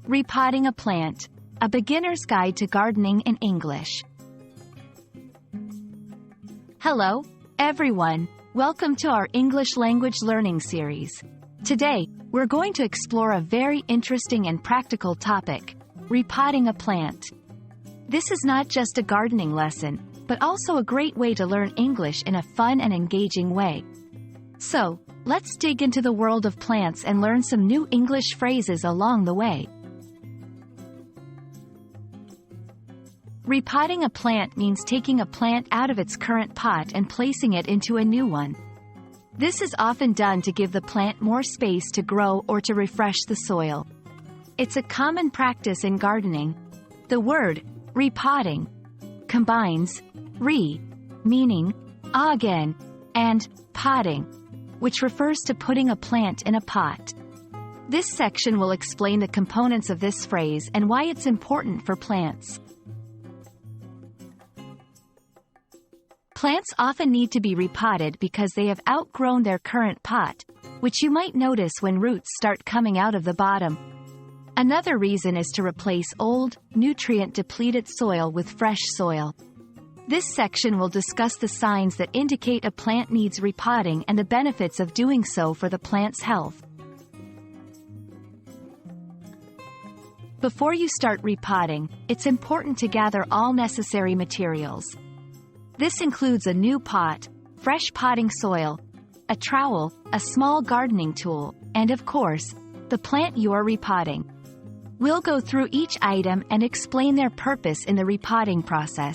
Repotting a plant, a beginner's guide to gardening in English. Hello, everyone. Welcome to our English language learning series. Today, we're going to explore a very interesting and practical topic, repotting a plant. This is not just a gardening lesson, but also a great way to learn English in a fun and engaging way. So, let's dig into the world of plants and learn some new English phrases along the way. Repotting a plant means taking a plant out of its current pot and placing it into a new one. This is often done to give the plant more space to grow or to refresh the soil. It's a common practice in gardening. The word repotting combines re, meaning again, and potting, which refers to putting a plant in a pot. This section will explain the components of this phrase and why it's important for plants. Plants often need to be repotted because they have outgrown their current pot, which you might notice when roots start coming out of the bottom. Another reason is to replace old, nutrient-depleted soil with fresh soil. This section will discuss the signs that indicate a plant needs repotting and the benefits of doing so for the plant's health. Before you start repotting, it's important to gather all necessary materials. This includes a new pot, fresh potting soil, a trowel, a small gardening tool, and of course, the plant you are repotting. We'll go through each item and explain their purpose in the repotting process.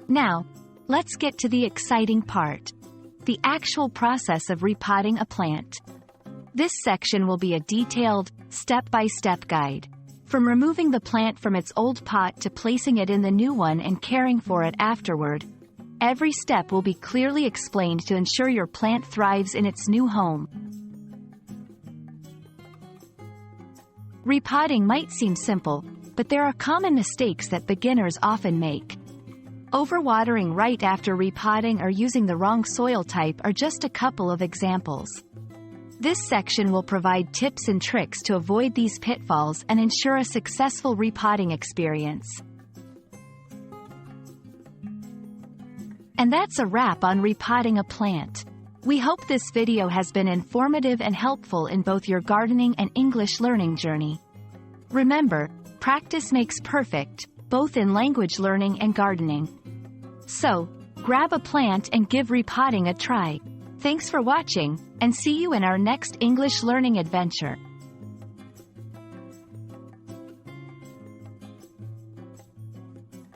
Now, let's get to the exciting part, the actual process of repotting a plant. This section will be a detailed, step-by-step guide. From removing the plant from its old pot to placing it in the new one and caring for it afterward, every step will be clearly explained to ensure your plant thrives in its new home. Repotting might seem simple, but there are common mistakes that beginners often make. Overwatering right after repotting or using the wrong soil type are just a couple of examples. This section will provide tips and tricks to avoid these pitfalls and ensure a successful repotting experience. And that's a wrap on repotting a plant. We hope this video has been informative and helpful in both your gardening and English learning journey. Remember, practice makes perfect, both in language learning and gardening. So, grab a plant and give repotting a try. Thanks for watching, and see you in our next English learning adventure.